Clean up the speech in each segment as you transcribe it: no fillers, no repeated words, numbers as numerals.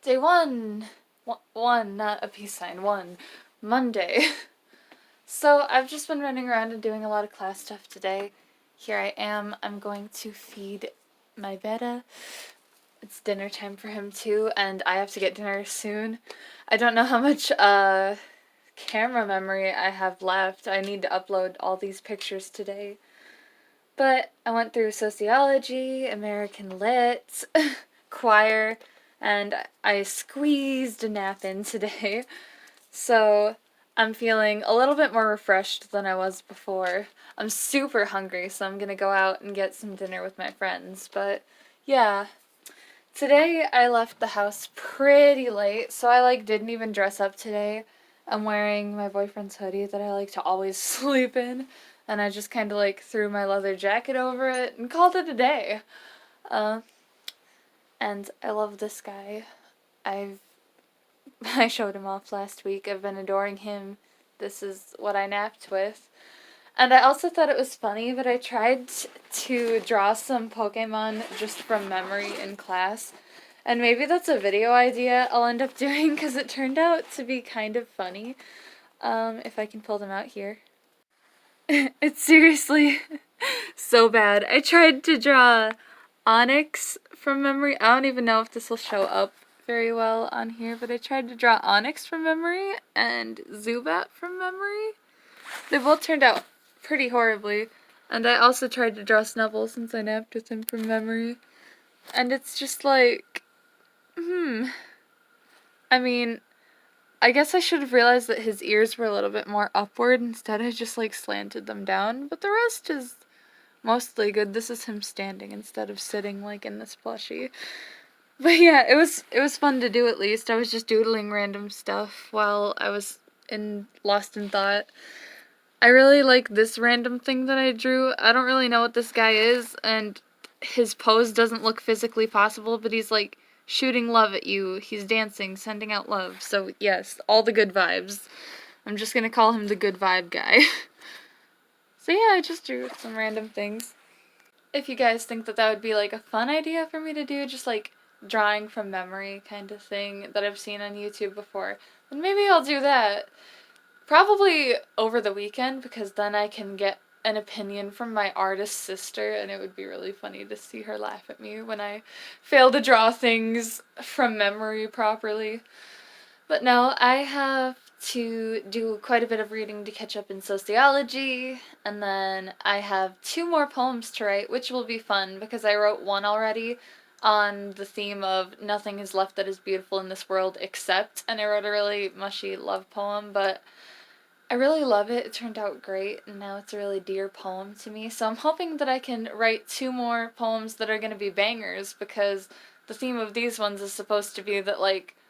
Day one. One, not a peace sign. One. Monday. So I've just been running around and doing a lot of class stuff today. Here I am. I'm going to feed my beta. It's dinner time for him too, and I have to get dinner soon. I don't know how much camera memory I have left. I need to upload all these pictures today. But I went through sociology, American Lit, choir, and I squeezed a nap in today. So I'm feeling a little bit more refreshed than I was before. I'm super hungry, so I'm gonna go out and get some dinner with my friends. But yeah, today I left the house pretty late, so I didn't even dress up today. I'm wearing my boyfriend's hoodie that I like to always sleep in, and I just kind of threw my leather jacket over it and called it a day. Uh, and I love this guy. I showed him off last week. I've been adoring him. This is what I napped with. And I also thought it was funny, but I tried to draw some Pokemon just from memory in class. And maybe that's a video idea I'll end up doing because it turned out to be kind of funny. If I can pull them out here. It's seriously so bad. I tried to draw Onyx from memory. I don't even know if this will show up very well on here, but I tried to draw Onyx from memory and Zubat from memory. They both turned out pretty horribly. And I also tried to draw Snubble since I napped with him from memory. And it's just I mean, I guess I should have realized that his ears were a little bit more upward. Instead, I just slanted them down. But the rest is mostly good. This is him standing instead of sitting in this plushie. But yeah, it was fun to do at least. I was just doodling random stuff while I was lost in thought. I really like this random thing that I drew. I don't really know what this guy is, and his pose doesn't look physically possible, but he's shooting love at you. He's dancing, sending out love. So yes, all the good vibes. I'm just gonna call him the good vibe guy. So yeah, I just drew some random things. If you guys think that would be a fun idea for me to do, just drawing from memory kind of thing that I've seen on YouTube before, then maybe I'll do that. Probably over the weekend, because then I can get an opinion from my artist sister, and it would be really funny to see her laugh at me when I fail to draw things from memory properly. But no, I have to do quite a bit of reading to catch up in sociology, and then I have 2 more poems to write, which will be fun because I wrote one already on the theme of nothing is left that is beautiful in this world except, and I wrote a really mushy love poem, but I really love it. It turned out great, and now it's a really dear poem to me. So I'm hoping that I can write 2 more poems that are going to be bangers, because the theme of these ones is supposed to be that,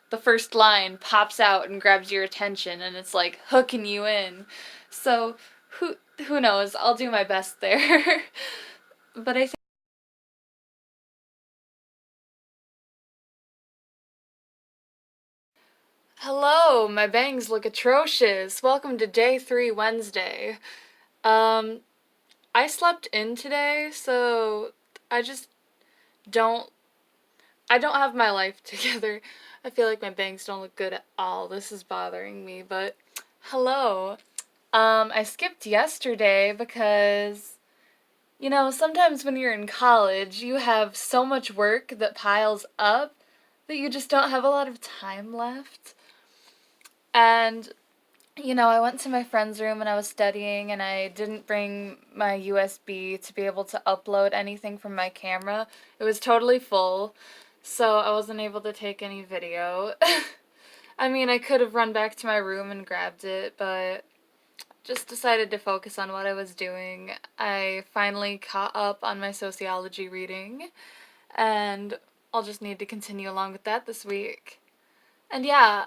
the first line pops out and grabs your attention, and it's, hooking you in. So, who knows? I'll do my best there. But I think... Hello, my bangs look atrocious. Welcome to day 3 Wednesday. I slept in today, so I just don't I don't have my life together. I feel like my bangs don't look good at all. This is bothering me, but hello. I skipped yesterday because, sometimes when you're in college, you have so much work that piles up that you just don't have a lot of time left. And I went to my friend's room and I was studying, and I didn't bring my USB to be able to upload anything from my camera. It was totally full, so I wasn't able to take any video. I mean, I could have run back to my room and grabbed it, but just decided to focus on what I was doing. I finally caught up on my sociology reading, and I'll just need to continue along with that this week. And yeah,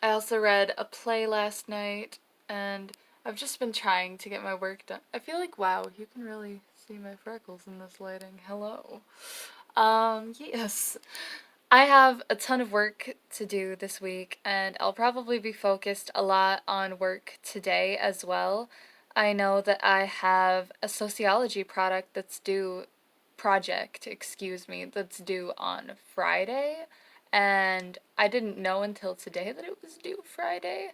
I also read a play last night, and I've just been trying to get my work done. I feel wow, you can really see my freckles in this lighting. Hello. Yes. I have a ton of work to do this week, and I'll probably be focused a lot on work today as well. I know that I have a sociology project, that's due on Friday, and I didn't know until today that it was due Friday.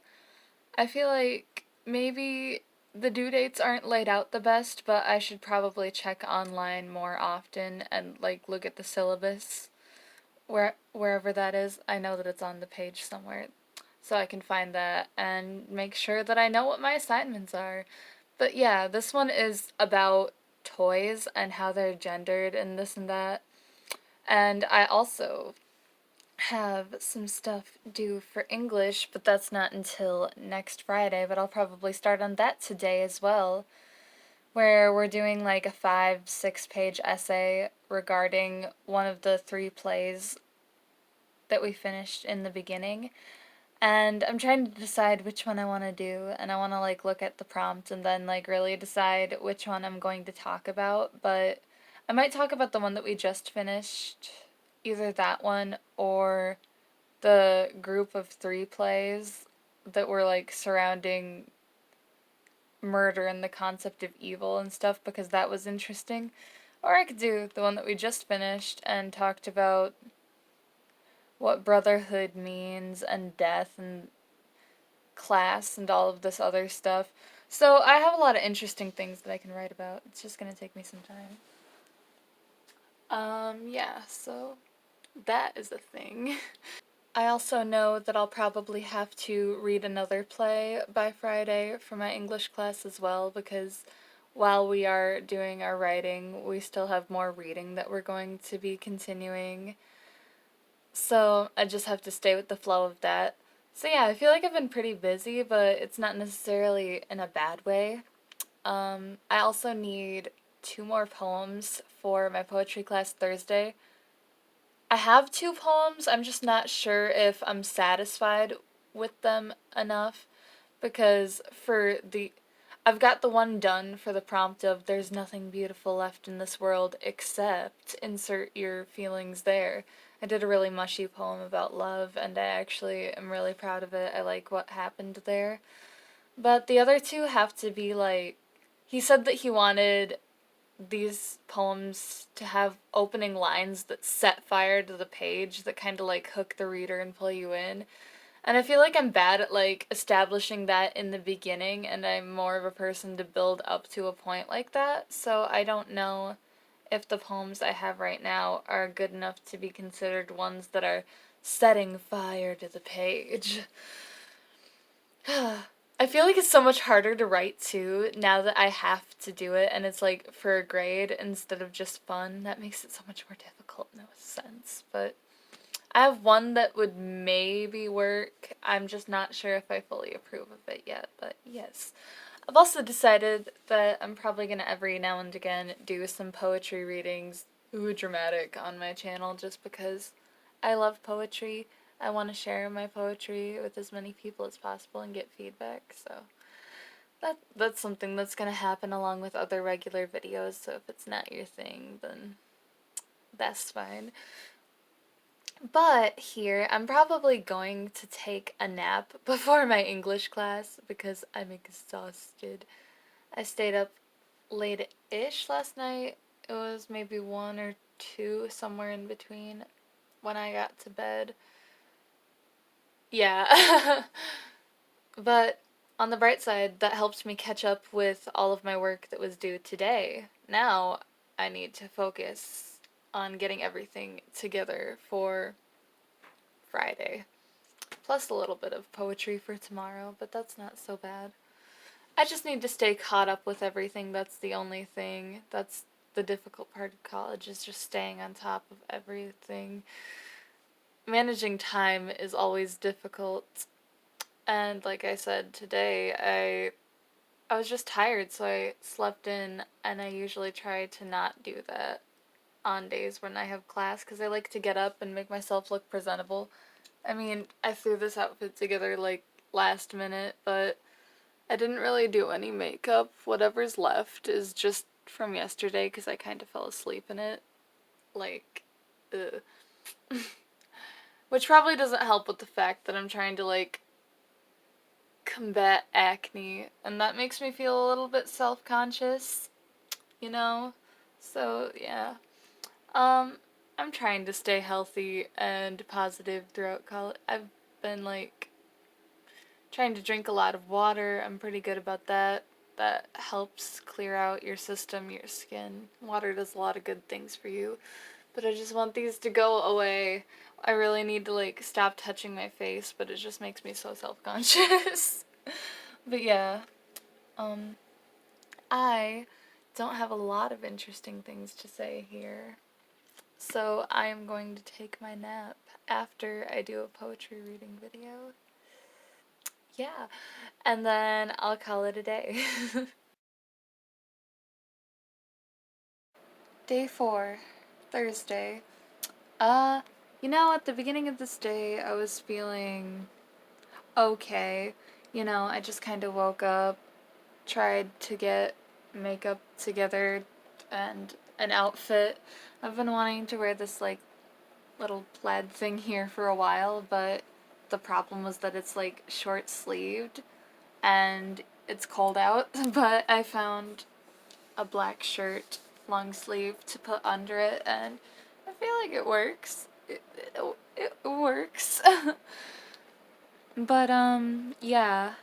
I feel like maybe the due dates aren't laid out the best, but I should probably check online more often and like look at the syllabus wherever that is. I know that it's on the page somewhere, so I can find that and make sure that I know what my assignments are. But yeah, this one is about toys and how they're gendered and this and that. And I also have some stuff due for English, but that's not until next Friday, but I'll probably start on that today as well, where we're doing like a 5-6 page essay regarding one of the 3 plays that we finished in the beginning. And I'm trying to decide which one I want to do, and I want to like look at the prompt and then like really decide which one I'm going to talk about, but I might talk about the one that we just finished, either that one or the group of 3 plays that were like surrounding murder and the concept of evil and stuff, because that was interesting. Or I could do the one that we just finished and talked about what brotherhood means and death and class and all of this other stuff. So I have a lot of interesting things that I can write about. It's just gonna take me some time. Yeah, so that is a thing. I also know that I'll probably have to read another play by Friday for my English class as well, because while we are doing our writing, we still have more reading that we're going to be continuing. So I just have to stay with the flow of that. So yeah, I feel like I've been pretty busy, but it's not necessarily in a bad way. I also need 2 more poems for my poetry class Thursday. I have 2 poems, I'm just not sure if I'm satisfied with them enough, because I've got the one done for the prompt of "there's nothing beautiful left in this world except" insert your feelings there. I did a really mushy poem about love, and I actually am really proud of it. I like what happened there. But the other 2 have to be like, he said that he wanted these poems to have opening lines that set fire to the page, that kind of like hook the reader and pull you in. And I feel like I'm bad at like establishing that in the beginning, and I'm more of a person to build up to a point like that. So I don't know if the poems I have right now are good enough to be considered ones that are setting fire to the page. I feel like it's so much harder to write too now that I have to do it, and it's like for a grade instead of just fun. That makes it so much more difficult in a sense. But I have one that would maybe work. I'm just not sure if I fully approve of it yet, but yes. I've also decided that I'm probably gonna every now and again do some poetry readings, ooh, dramatic, on my channel, just because I love poetry. I want to share my poetry with as many people as possible and get feedback, so that's something that's gonna happen along with other regular videos, so if it's not your thing, then that's fine. But here, I'm probably going to take a nap before my English class because I'm exhausted. I stayed up late-ish last night. It was maybe 1 or 2, somewhere in between, when I got to bed. Yeah. But on the bright side, that helped me catch up with all of my work that was due today. Now I need to focus on getting everything together for Friday. Plus a little bit of poetry for tomorrow, but that's not so bad. I just need to stay caught up with everything. That's the only thing. That's the difficult part of college, is just staying on top of everything. Managing time is always difficult. And like I said today, I was just tired, so I slept in, and I usually try to not do that on days when I have class, because I like to get up and make myself look presentable. I mean, I threw this outfit together like last minute, but I didn't really do any makeup. Whatever's left is just from yesterday, because I kind of fell asleep in it. Like, ugh. Which probably doesn't help with the fact that I'm trying to like combat acne, and that makes me feel a little bit self-conscious, you know? So, yeah. I'm trying to stay healthy and positive throughout college. I've been like trying to drink a lot of water. I'm pretty good about that. That helps clear out your system, your skin. Water does a lot of good things for you. But I just want these to go away. I really need to like stop touching my face, but it just makes me so self-conscious. But yeah, um I don't have a lot of interesting things to say here. So I am going to take my nap after I do a poetry reading video. Yeah, and then I'll call it a day. Day 4, Thursday. Uh, at the beginning of this day, I was feeling okay. I just kind of woke up, tried to get makeup together and an outfit. I've been wanting to wear this, like, little plaid thing here for a while, but the problem was that it's, like, short sleeved and it's cold out, but I found a black shirt, long sleeve, to put under it, and I feel like it works. It works. But, yeah.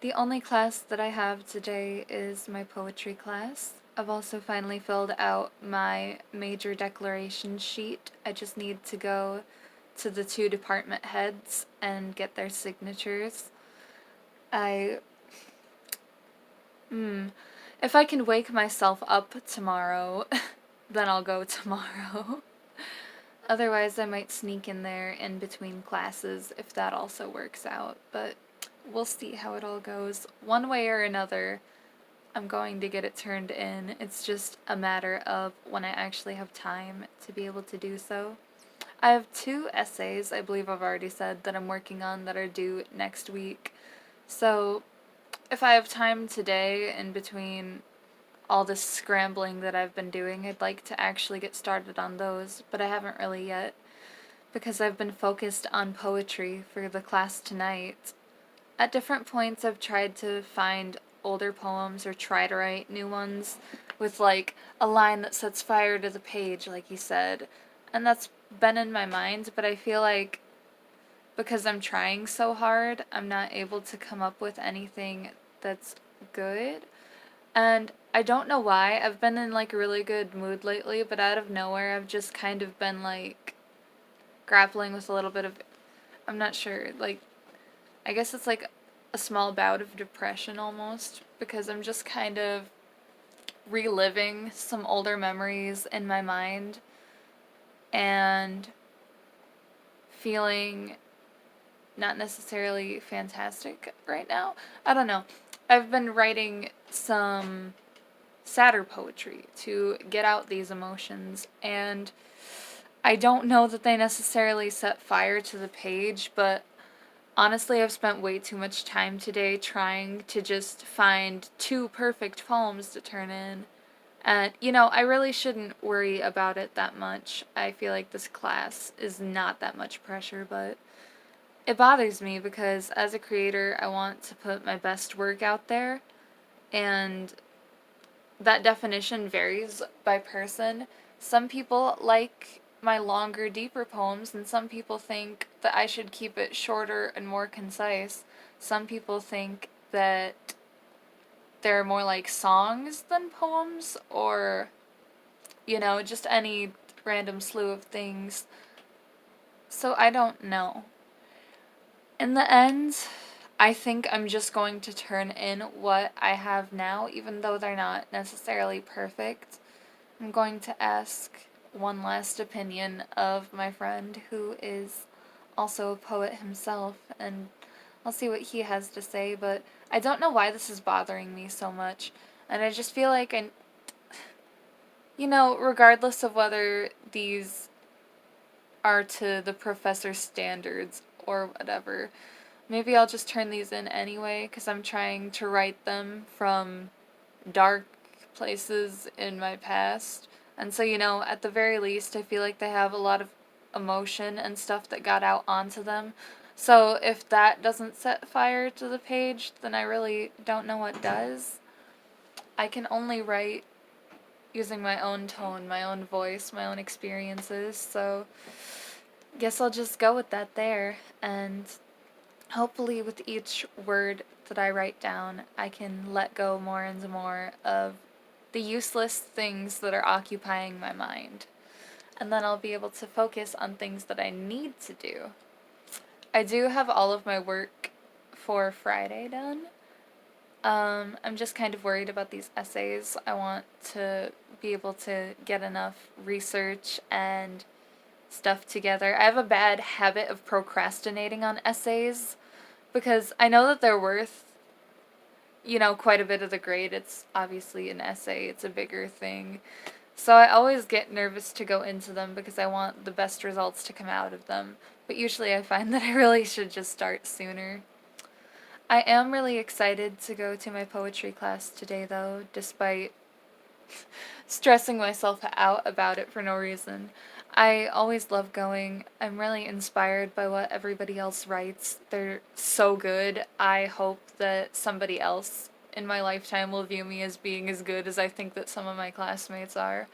The only class that I have today is my poetry class. I've also finally filled out my major declaration sheet. I just need to go to the 2 department heads and get their signatures. I if I can wake myself up tomorrow, then I'll go tomorrow. Otherwise, I might sneak in there in between classes if that also works out, but we'll see how it all goes. One way or another, I'm going to get it turned in. It's just a matter of when I actually have time to be able to do so. I have 2 essays, I believe I've already said, that I'm working on that are due next week. So if I have time today in between all this scrambling that I've been doing, I'd like to actually get started on those, but I haven't really yet because I've been focused on poetry for the class tonight. At different points, I've tried to find older poems or try to write new ones with, like, a line that sets fire to the page, like you said. And that's been in my mind, but I feel like because I'm trying so hard, I'm not able to come up with anything that's good. And I don't know why. I've been in, like, a really good mood lately, but out of nowhere, I've just kind of been, like, grappling with a little bit of, I'm not sure, like, I guess it's like a small bout of depression almost, because I'm just kind of reliving some older memories in my mind and feeling not necessarily fantastic right now. I don't know. I've been writing some sadder poetry to get out these emotions, and I don't know that they necessarily set fire to the page, but honestly, I've spent way too much time today trying to just find 2 perfect poems to turn in. And, I really shouldn't worry about it that much. I feel like this class is not that much pressure, but it bothers me because as a creator, I want to put my best work out there, and that definition varies by person. Some people like my longer, deeper poems, and some people think that I should keep it shorter and more concise. Some people think that they're more like songs than poems, or, just any random slew of things. So I don't know. In the end, I think I'm just going to turn in what I have now, even though they're not necessarily perfect. I'm going to ask one last opinion of my friend who is also a poet himself, and I'll see what he has to say, but I don't know why this is bothering me so much, and I just feel like regardless of whether these are to the professor's standards or whatever, maybe I'll just turn these in anyway, because I'm trying to write them from dark places in my past. And so, at the very least, I feel like they have a lot of emotion and stuff that got out onto them. So if that doesn't set fire to the page, then I really don't know what does. I can only write using my own tone, my own voice, my own experiences. So guess I'll just go with that there. And hopefully with each word that I write down, I can let go more and more of the useless things that are occupying my mind. And then I'll be able to focus on things that I need to do. I do have all of my work for Friday done. I'm just kind of worried about these essays. I want to be able to get enough research and stuff together. I have a bad habit of procrastinating on essays because I know that they're worth, quite a bit of the grade. It's obviously an essay, it's a bigger thing. So I always get nervous to go into them because I want the best results to come out of them. But usually I find that I really should just start sooner. I am really excited to go to my poetry class today, though, despite stressing myself out about it for no reason. I always love going. I'm really inspired by what everybody else writes. They're so good. I hope that somebody else in my lifetime will view me as being as good as I think that some of my classmates are.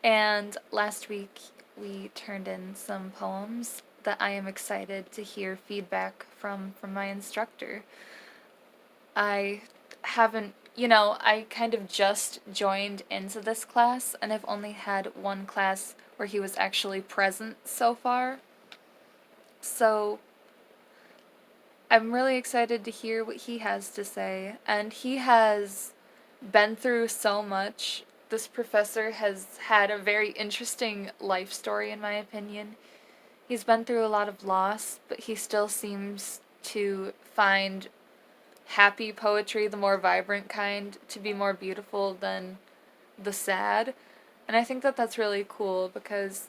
And last week we turned in some poems that I am excited to hear feedback from my instructor. I haven't, I kind of just joined into this class and I've only had one class where he was actually present so far. So I'm really excited to hear what he has to say. And he has been through so much. This professor has had a very interesting life story, in my opinion. He's been through a lot of loss, but he still seems to find happy poetry, the more vibrant kind, to be more beautiful than the sad. And I think that that's really cool because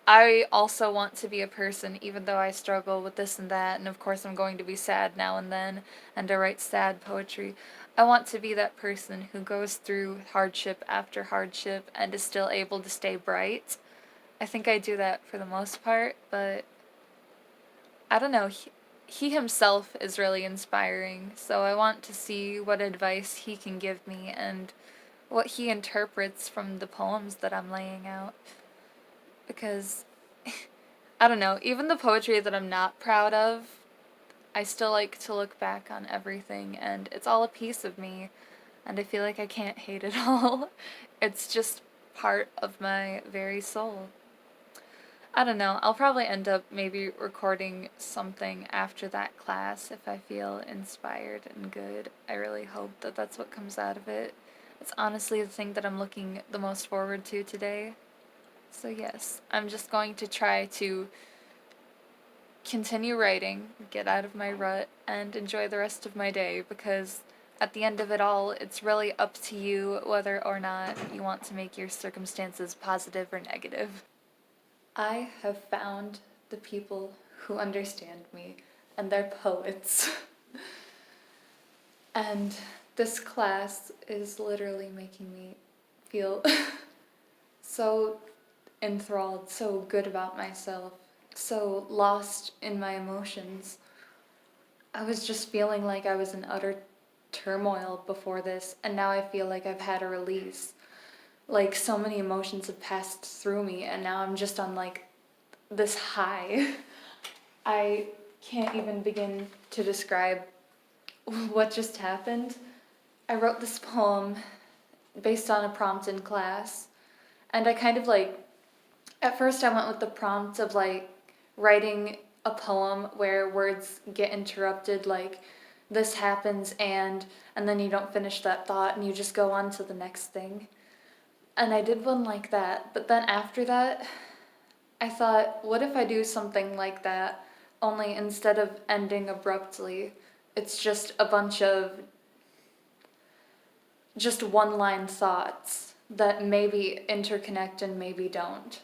I also want to be a person, even though I struggle with this and that, and of course I'm going to be sad now and then, and I write sad poetry. I want to be that person who goes through hardship after hardship and is still able to stay bright. I think I do that for the most part, but I don't know. He himself is really inspiring, so I want to see what advice he can give me and what he interprets from the poems that I'm laying out. Because, I don't know, even the poetry that I'm not proud of, I still like to look back on everything, and it's all a piece of me, and I feel like I can't hate it all. It's just part of my very soul. I don't know, I'll probably end up maybe recording something after that class if I feel inspired and good. I really hope that that's what comes out of it. It's honestly the thing that I'm looking the most forward to today. So yes, I'm just going to try to continue writing, get out of my rut, and enjoy the rest of my day because at the end of it all, it's really up to you whether or not you want to make your circumstances positive or negative. I have found the people who understand me, and they're poets. And this class is literally making me feel so enthralled, so good about myself, so lost in my emotions. I was just feeling like I was in utter turmoil before this, and now I feel like I've had a release. Like so many emotions have passed through me, and now I'm just on like this high. I can't even begin to describe what just happened. I wrote this poem based on a prompt in class, and I kind of like, at first I went with the prompt of like writing a poem where words get interrupted, like this happens and then you don't finish that thought and you just go on to the next thing. And I did one like that, but then after that, I thought, what if I do something like that, only instead of ending abruptly, it's just a bunch of just one-line thoughts that maybe interconnect and maybe don't.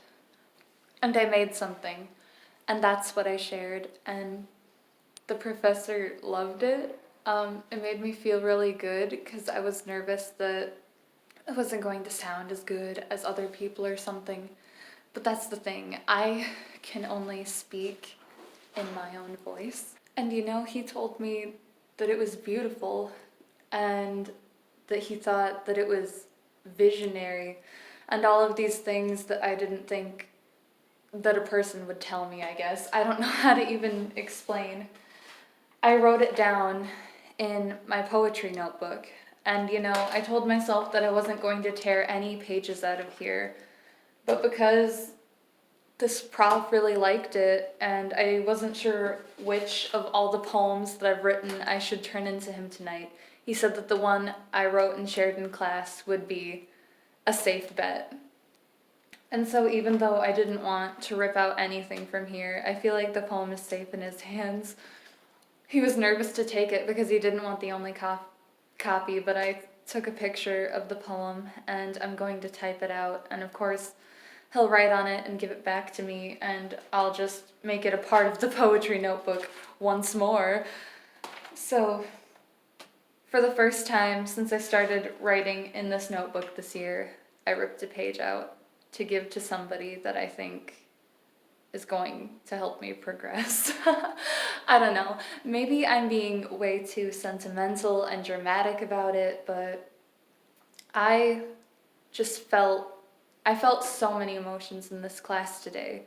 And I made something, and that's what I shared, and the professor loved it. It made me feel really good because I was nervous that it wasn't going to sound as good as other people or something. But that's the thing, I can only speak in my own voice. And he told me that it was beautiful and that he thought that it was visionary, and all of these things that I didn't think that a person would tell me, I guess. I don't know how to even explain. I wrote it down in my poetry notebook, and I told myself that I wasn't going to tear any pages out of here, but because this prof really liked it, and I wasn't sure which of all the poems that I've written I should turn into him tonight, he said that the one I wrote and shared in class would be a safe bet. And so even though I didn't want to rip out anything from here, I feel like the poem is safe in his hands. He was nervous to take it because he didn't want the only copy, but I took a picture of the poem and I'm going to type it out. And of course, he'll write on it and give it back to me, and I'll just make it a part of the poetry notebook once more. So, for the first time since I started writing in this notebook this year, I ripped a page out to give to somebody that I think is going to help me progress. I don't know. Maybe I'm being way too sentimental and dramatic about it, but I felt so many emotions in this class today,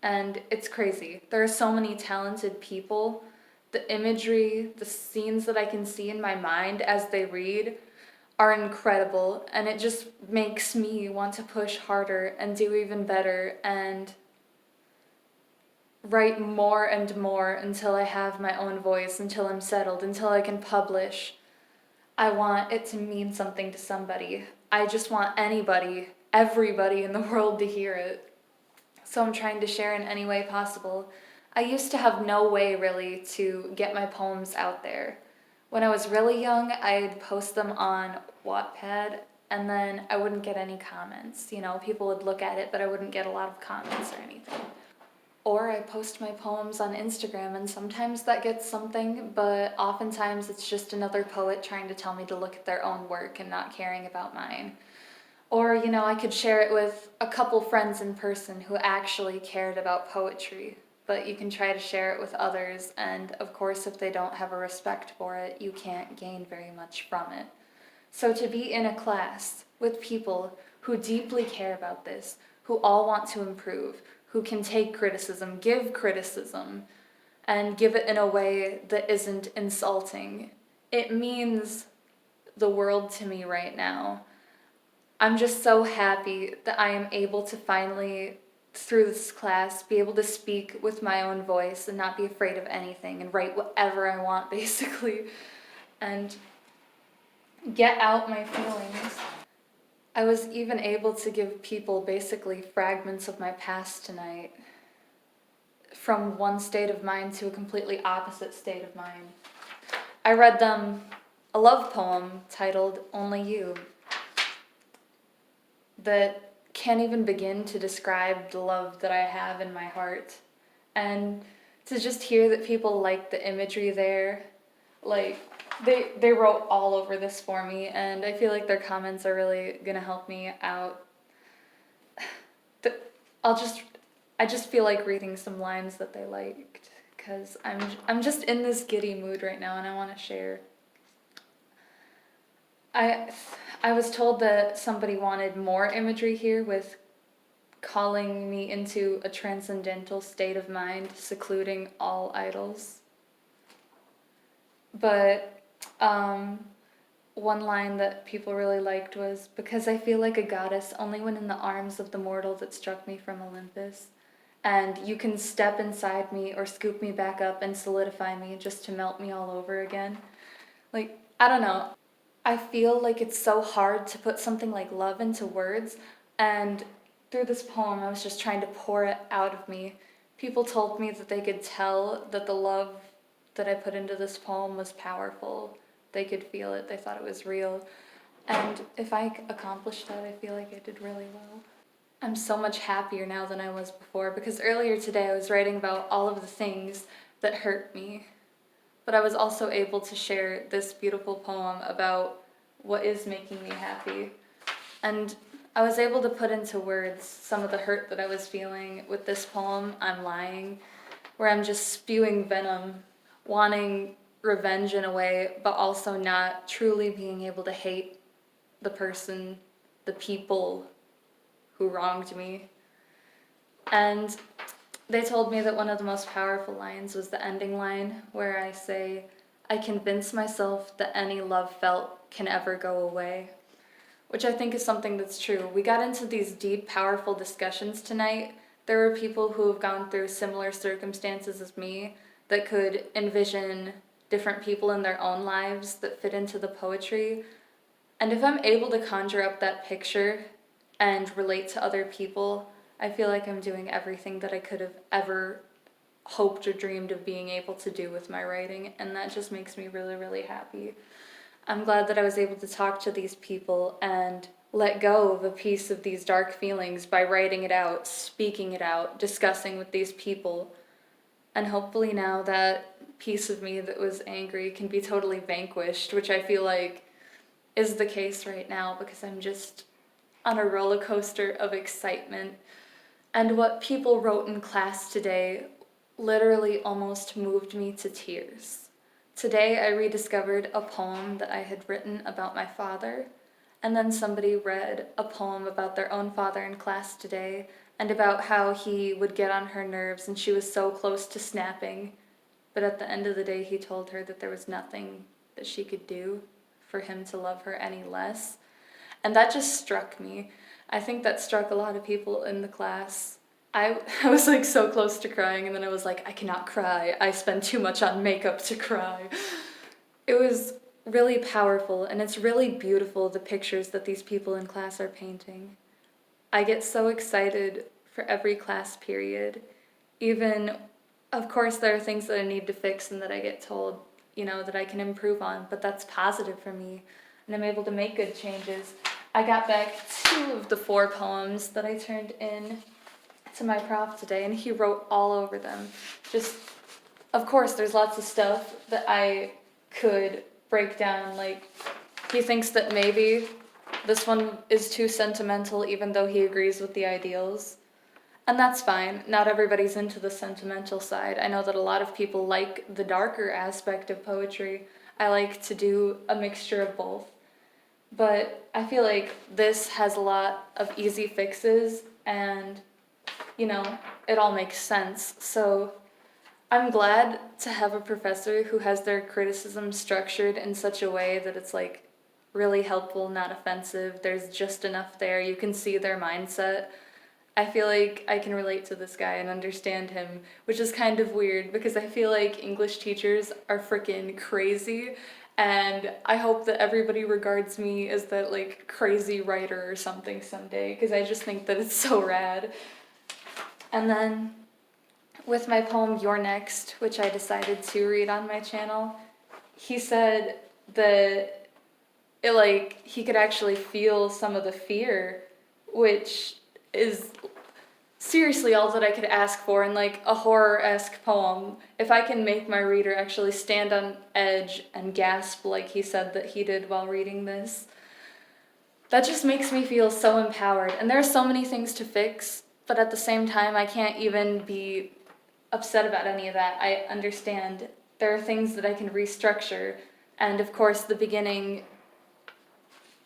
and it's crazy. There are so many talented people. The imagery, the scenes that I can see in my mind as they read are incredible, and it just makes me want to push harder and do even better and write more and more until I have my own voice, until I'm settled, until I can publish. I want it to mean something to somebody. I just want everybody in the world to hear it. So I'm trying to share in any way possible. I used to have no way really to get my poems out there. When I was really young, I'd post them on Wattpad, and then I wouldn't get any comments. People would look at it, but I wouldn't get a lot of comments or anything. Or I post my poems on Instagram, and sometimes that gets something, but oftentimes it's just another poet trying to tell me to look at their own work and not caring about mine. Or, I could share it with a couple friends in person who actually cared about poetry. But you can try to share it with others, and of course, if they don't have a respect for it, you can't gain very much from it. So to be in a class with people who deeply care about this, who all want to improve, who can take criticism, and give it in a way that isn't insulting, it means the world to me right now. I'm just so happy that I am able to finally, through this class, be able to speak with my own voice and not be afraid of anything and write whatever I want, basically, and get out my feelings. I was even able to give people basically fragments of my past tonight, from one state of mind to a completely opposite state of mind. I read them a love poem titled Only You that can't even begin to describe the love that I have in my heart. And to just hear that people like the imagery there, like they wrote all over this for me, and I feel like their comments are really gonna help me out. I just feel like reading some lines that they liked, because I'm just in this giddy mood right now and I want to share. I was told that somebody wanted more imagery here with calling me into a transcendental state of mind, secluding all idols. But one line that people really liked was, because I feel like a goddess only when in the arms of the mortal that struck me from Olympus. And you can step inside me or scoop me back up and solidify me just to melt me all over again. Like, I don't know. I feel like it's so hard to put something like love into words, and through this poem I was just trying to pour it out of me. People told me that they could tell that the love that I put into this poem was powerful. They could feel it, they thought it was real. And if I accomplished that, I feel like I did really well. I'm so much happier now than I was before, because earlier today I was writing about all of the things that hurt me. But I was also able to share this beautiful poem about what is making me happy. And I was able to put into words some of the hurt that I was feeling with this poem, I'm Lying, where I'm just spewing venom, wanting revenge in a way, but also not truly being able to hate the person the people who wronged me. And they told me that one of the most powerful lines was the ending line where I say, "I convince myself that any love felt can ever go away," which I think is something that's true. We got into these deep, powerful discussions tonight. There were people who have gone through similar circumstances as me that could envision different people in their own lives that fit into the poetry. And if I'm able to conjure up that picture and relate to other people, I feel like I'm doing everything that I could have ever hoped or dreamed of being able to do with my writing, and that just makes me really, really happy. I'm glad that I was able to talk to these people and let go of a piece of these dark feelings by writing it out, speaking it out, discussing with these people. And hopefully now that piece of me that was angry can be totally vanquished, which I feel like is the case right now because I'm just on a roller coaster of excitement. And what people wrote in class today literally almost moved me to tears. Today I rediscovered a poem that I had written about my father, and then somebody read a poem about their own father in class today, and about how he would get on her nerves and she was so close to snapping, but at the end of the day he told her that there was nothing that she could do for him to love her any less. And that just struck me. I think that struck a lot of people in the class. I was like so close to crying, and then I was like, I cannot cry. I spend too much on makeup to cry. It was really powerful, and it's really beautiful, the pictures that these people in class are painting. I get so excited for every class period. Even, of course, there are things that I need to fix and that I get told, that I can improve on, but that's positive for me, and I'm able to make good changes. I got back 2 of the 4 poems that I turned in to my prof today, and he wrote all over them. Just, of course, there's lots of stuff that I could break down. Like, he thinks that maybe this one is too sentimental, even though he agrees with the ideals. And that's fine. Not everybody's into the sentimental side. I know that a lot of people like the darker aspect of poetry. I like to do a mixture of both. But I feel like this has a lot of easy fixes, and, it all makes sense. So I'm glad to have a professor who has their criticism structured in such a way that it's like really helpful, not offensive. There's just enough there. You can see their mindset. I feel like I can relate to this guy and understand him, which is kind of weird because I feel like English teachers are freaking crazy, and I hope that everybody regards me as that like crazy writer or something someday, because I just think that it's so rad. And then with my poem You're Next, which I decided to read on my channel, he said that he could actually feel some of the fear, which is seriously all that I could ask for in like a horror-esque poem. If I can make my reader actually stand on edge and gasp like he said that he did while reading this, that just makes me feel so empowered. And there are so many things to fix, but at the same time I can't even be upset about any of that. I understand there are things that I can restructure, and of course the beginning,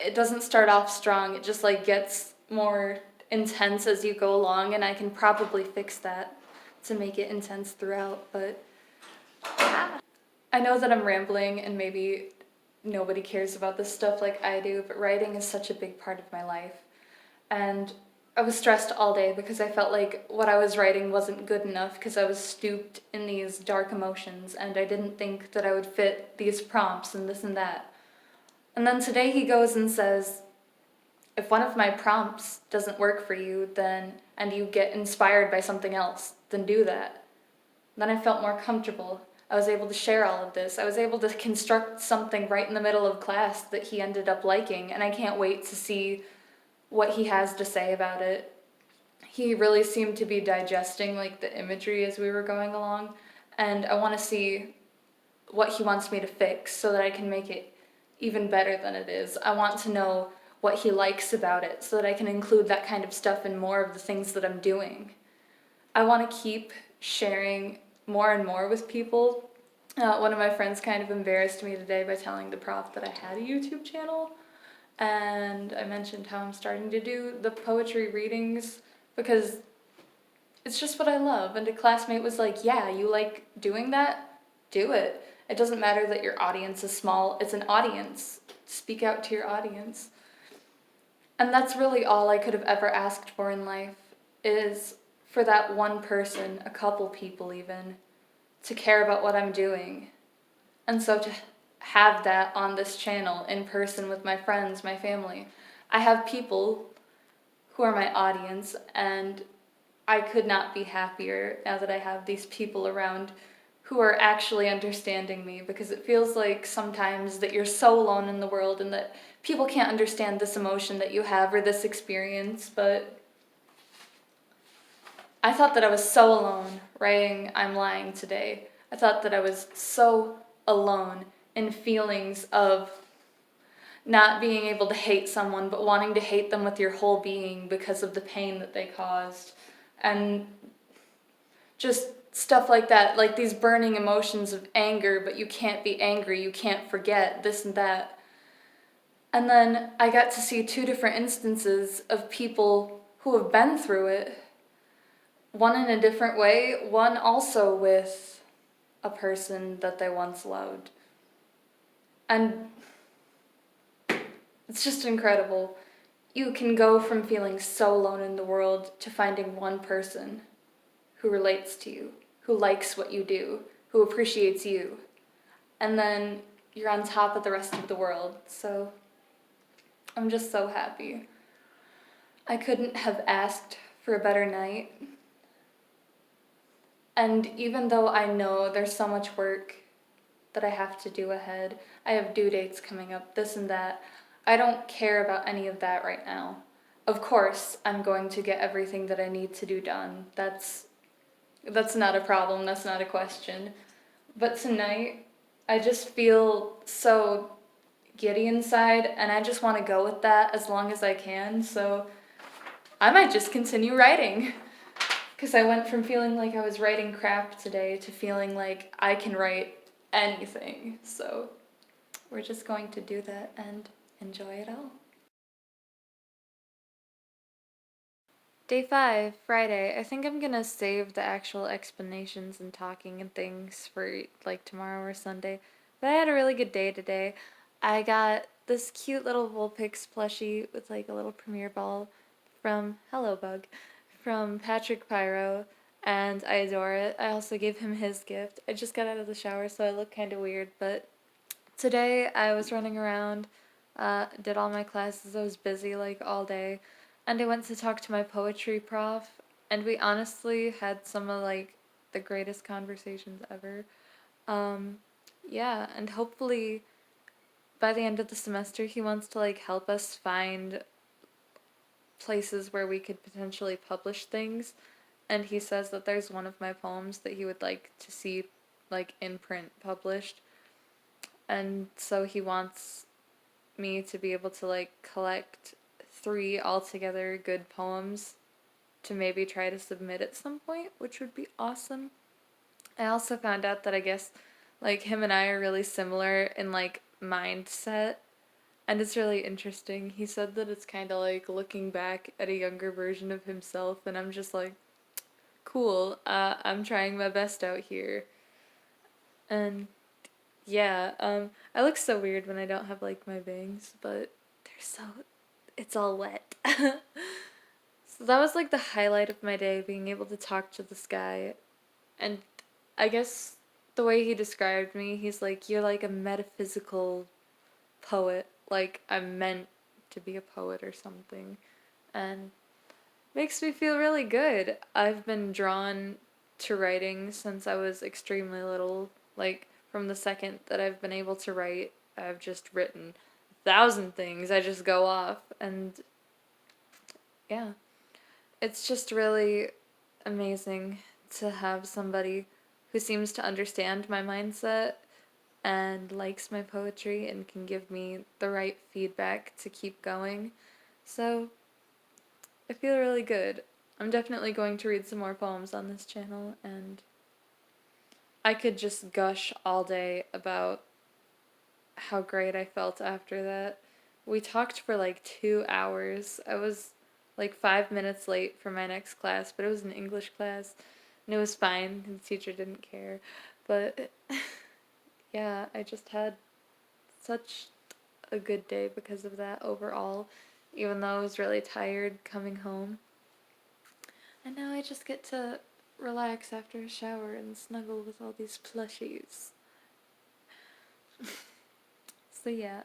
it doesn't start off strong. It just like gets more intense as you go along, and I can probably fix that to make it intense throughout. But I know that I'm rambling and maybe nobody cares about this stuff like I do, but writing is such a big part of my life. And I was stressed all day because I felt like what I was writing wasn't good enough because I was stooped in these dark emotions, and I didn't think that I would fit these prompts and this and that. And then today he goes and says, if one of my prompts doesn't work for you, and you get inspired by something else, then do that. Then I felt more comfortable. I was able to share all of this. I was able to construct something right in the middle of class that he ended up liking, and I can't wait to see what he has to say about it. He really seemed to be digesting like the imagery as we were going along, and I want to see what he wants me to fix so that I can make it even better than it is. I want to know what he likes about it so that I can include that kind of stuff in more of the things that I'm doing. I want to keep sharing more and more with people. One of my friends kind of embarrassed me today by telling the prof that I had a YouTube channel, And I mentioned how I'm starting to do the poetry readings because it's just what I love. And a classmate was like, yeah, you like doing that? Do it. It doesn't matter that your audience is small, it's an audience. Speak out to your audience. And that's really all I could have ever asked for in life is for that one person, a couple people even, to care about what I'm doing. And so to have that on this channel in person with my friends, my family, I have people who are my audience, and I could not be happier now that I have these people around who are actually understanding me, because it feels like sometimes that you're so alone in the world and that people can't understand this emotion that you have or this experience. But I thought that I was so alone writing I'm Lying today. I thought that I was so alone in feelings of not being able to hate someone, but wanting to hate them with your whole being because of the pain that they caused. And just stuff like that, like these burning emotions of anger, but you can't be angry, you can't forget, this and that. And then I got to see two different instances of people who have been through it, one in a different way, one also with a person that they once loved. And it's just incredible. You can go from feeling so alone in the world to finding one person who relates to you, who likes what you do, who appreciates you. And then you're on top of the rest of the world. So I'm just so happy. I couldn't have asked for a better night. And even though I know there's so much work that I have to do ahead, I have due dates coming up, this and that, I don't care about any of that right now. Of course, I'm going to get everything that I need to do done. That's not a problem, that's not a question. But tonight, I just feel so giddy inside, and I just want to go with that as long as I can, so I might just continue writing. Because I went from feeling like I was writing crap today to feeling like I can write anything. So we're just going to do that and enjoy it all. Day 5, Friday. I think I'm gonna save the actual explanations and talking and things for like tomorrow or Sunday. But I had a really good day today. I got this cute little Vulpix plushie with like a little premiere ball from Hello Bug from Patrick Pyro, and I adore it. I also gave him his gift. I just got out of the shower, so I look kind of weird, but today I was running around, did all my classes. I was busy like all day, and I went to talk to my poetry prof, and we honestly had some of like the greatest conversations ever. Um, yeah, and hopefully by the end of the semester he wants to like help us find places where we could potentially publish things, and he says that there's one of my poems that he would like to see like in print published, and so he wants me to be able to like collect 3 altogether good poems to maybe try to submit at some point, which would be awesome. I also found out that I guess like him and I are really similar in like mindset, and it's really interesting. He said that it's kind of like looking back at a younger version of himself, and I'm just like, cool, I'm trying my best out here. And yeah, I look so weird when I don't have like my bangs, but they're so, it's all wet. So that was like the highlight of my day, being able to talk to this guy. And I guess the way he described me, he's like, you're like a metaphysical poet. Like I'm meant to be a poet or something. And makes me feel really good. I've been drawn to writing since I was extremely little. Like from the second that I've been able to write, I've just written 1,000 things. I just go off, and yeah. It's just really amazing to have somebody who seems to understand my mindset and likes my poetry and can give me the right feedback to keep going. So I feel really good. I'm definitely going to read some more poems on this channel, and I could just gush all day about how great I felt after that. We talked for like 2 hours. I was like 5 minutes late for my next class, but it was an English class, and it was fine. The teacher didn't care. But yeah, I just had such a good day because of that overall, even though I was really tired coming home. And now I just get to relax after a shower and snuggle with all these plushies. So yeah,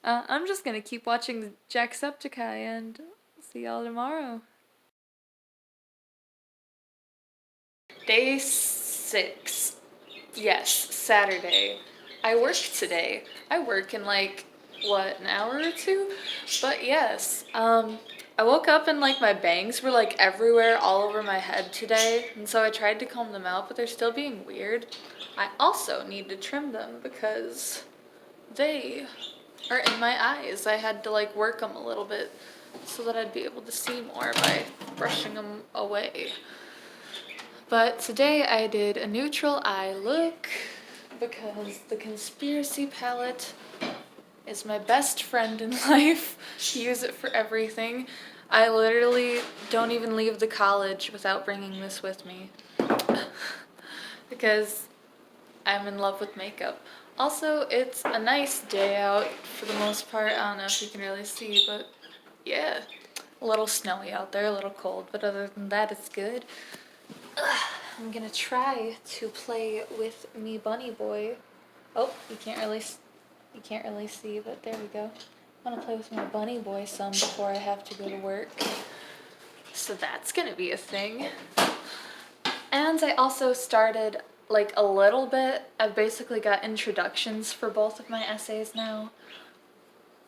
I'm just gonna keep watching Jacksepticeye and see y'all tomorrow. Day 6. Yes, Saturday. I work today. I work in like, what, an hour or two? But yes, I woke up and like my bangs were like everywhere all over my head today, and so I tried to comb them out, but they're still being weird. I also need to trim them because they are in my eyes. I had to like work them a little bit so that I'd be able to see more by brushing them away. But today I did a neutral eye look because the conspiracy palette is my best friend in life. Use it for everything. I literally don't even leave the college without bringing this with me because I'm in love with makeup. Also, it's a nice day out for the most part. I don't know if you can really see, but yeah. A little snowy out there, a little cold, but other than that, it's good. I'm gonna try to play with me bunny boy. Oh, you can't really see, but there we go. I want to play with my bunny boy some before I have to go to work. So that's gonna be a thing. And I also started like a little bit. I've basically got introductions for both of my essays now.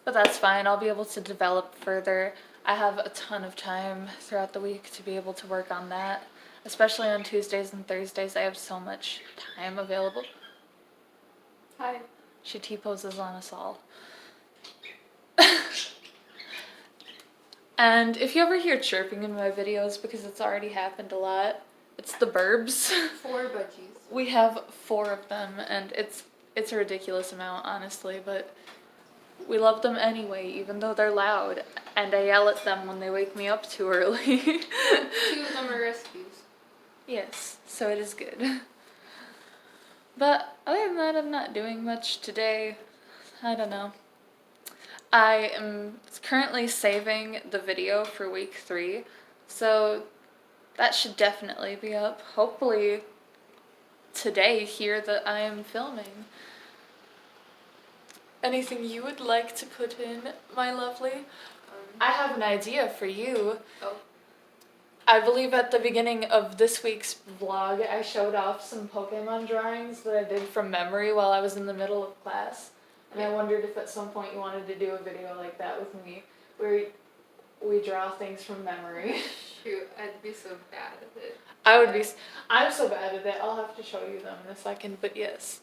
But that's fine, I'll be able to develop further. I have a ton of time throughout the week to be able to work on that. Especially on Tuesdays and Thursdays, I have so much time available. Hi. She T-poses on us all. And if you ever hear chirping in my videos, because it's already happened a lot, it's the burbs. 4 budgies. We have 4 of them, and it's a ridiculous amount, honestly, but we love them anyway, even though they're loud, and I yell at them when they wake me up too early. 2 of them are rescues. Yes, so it is good. But other than that, I'm not doing much today. I don't know. I am currently saving the video for week 3, so that should definitely be up. Hopefully today here that I am filming. Anything you would like to put in, my lovely? I have an idea for you. Oh. I believe at the beginning of this week's vlog, I showed off some Pokemon drawings that I did from memory while I was in the middle of class. And I wondered if at some point you wanted to do a video like that with me, where we draw things from memory. Shoot, I'd be so bad at it. I'm so bad at it, I'll have to show you them in a second, but yes.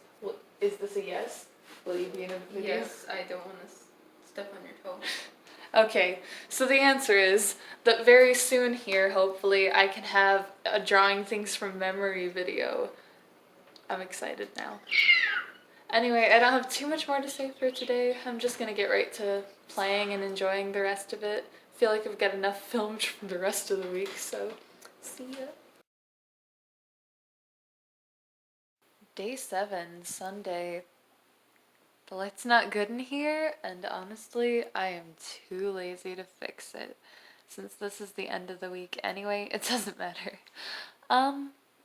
Is this a yes? Will you be in a video? Yes, I don't want to step on your toe. Okay, so the answer is that very soon here, hopefully, I can have a drawing things from memory video. I'm excited now. Anyway, I don't have too much more to say for today. I'm just gonna get right to playing and enjoying the rest of it. I feel like I've got enough filmed for the rest of the week, so see ya. Day 7, Sunday. The light's not good in here, and honestly, I am too lazy to fix it. Since this is the end of the week anyway, it doesn't matter.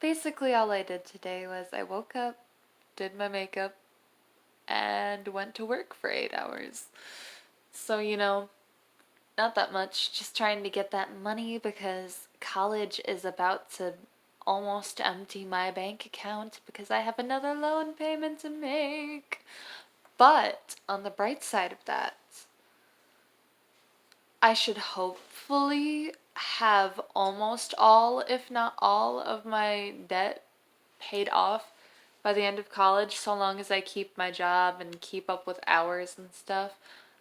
Basically all I did today was I woke up, did my makeup, and went to work for 8 hours. So, you know, not that much, just trying to get that money because college is about to almost empty my bank account because I have another loan payment to make. But on the bright side of that, I should hopefully have almost all, if not all, of my debt paid off by the end of college, so long as I keep my job and keep up with hours and stuff.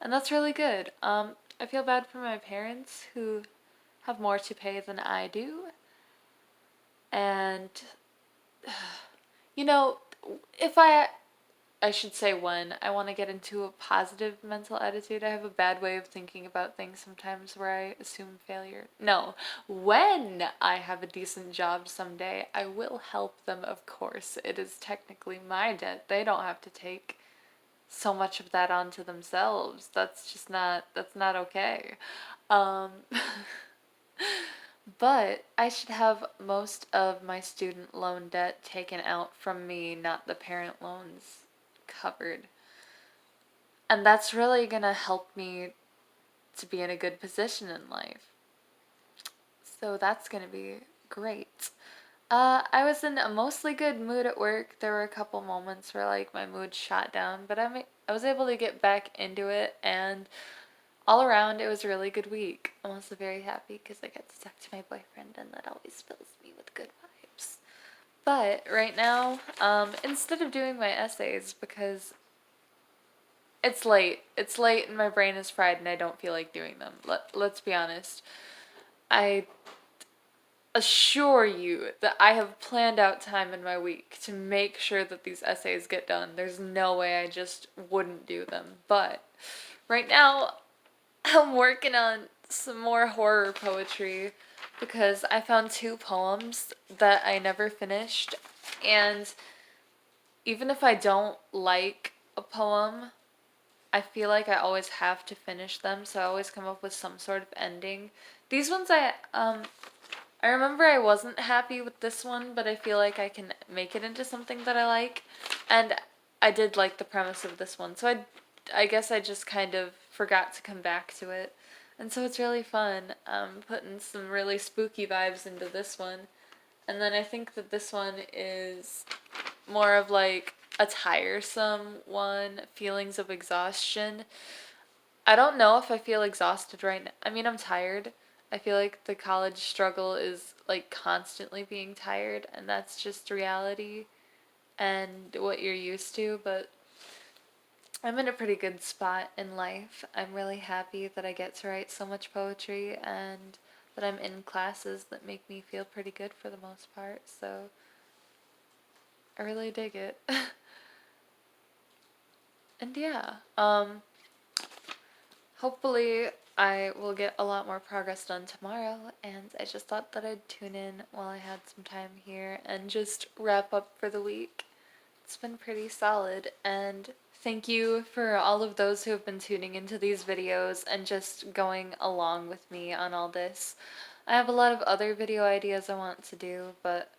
And that's really good. I feel bad for my parents who have more to pay than I do. And, you know, if I I should say when I want to get into a positive mental attitude. I have a bad way of thinking about things sometimes where I assume failure. No, when I have a decent job someday, I will help them, of course. It is technically my debt. They don't have to take so much of that onto themselves. That's not okay. Um, but I should have most of my student loan debt taken out from me, not the parent loans covered. And that's really gonna help me to be in a good position in life. So that's gonna be great. I was in a mostly good mood at work. There were a couple moments where like my mood shot down, but I was able to get back into it, and all around it was a really good week. I'm also very happy because I got to talk to my boyfriend, and that always fills me with good vibes. But right now, instead of doing my essays, because it's late and my brain is fried and I don't feel like doing them. Let's be honest. I assure you that I have planned out time in my week to make sure that these essays get done. There's no way I just wouldn't do them. But right now, I'm working on some more horror poetry because I found two poems that I never finished. And even if I don't like a poem, I feel like I always have to finish them, so I always come up with some sort of ending. These ones I remember I wasn't happy with this one, but I feel like I can make it into something that I like. And I did like the premise of this one. So I guess I just kind of forgot to come back to it. And so it's really fun putting some really spooky vibes into this one. And then I think that this one is more of like a tiresome one, feelings of exhaustion. I don't know if I feel exhausted right now. I mean, I'm tired. I feel like the college struggle is like constantly being tired, and that's just reality and what you're used to, but I'm in a pretty good spot in life. I'm really happy that I get to write so much poetry and that I'm in classes that make me feel pretty good for the most part, so I really dig it. And yeah, hopefully I will get a lot more progress done tomorrow, and I just thought that I'd tune in while I had some time here and just wrap up for the week. It's been pretty solid, and thank you for all of those who have been tuning into these videos and just going along with me on all this. I have a lot of other video ideas I want to do, but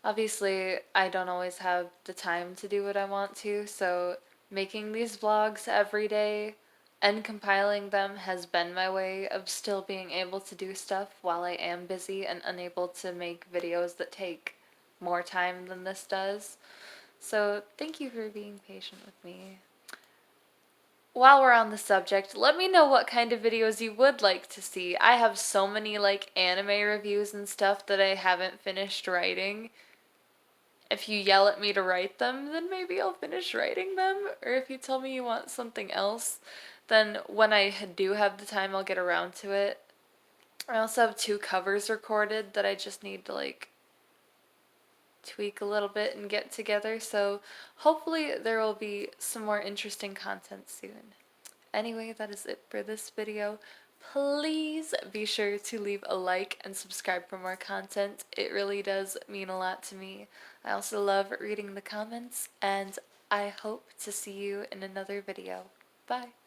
obviously I don't always have the time to do what I want to, so making these vlogs every day and compiling them has been my way of still being able to do stuff while I am busy and unable to make videos that take more time than this does. So thank you for being patient with me. While we're on the subject, let me know what kind of videos you would like to see. I have so many like anime reviews and stuff that I haven't finished writing. If you yell at me to write them, then maybe I'll finish writing them. Or if you tell me you want something else, then when I do have the time, I'll get around to it. I also have two covers recorded that I just need to like tweak a little bit and get together, so hopefully there will be some more interesting content soon. Anyway, that is it for this video. Please be sure to leave a like and subscribe for more content. It really does mean a lot to me. I also love reading the comments, and I hope to see you in another video. Bye!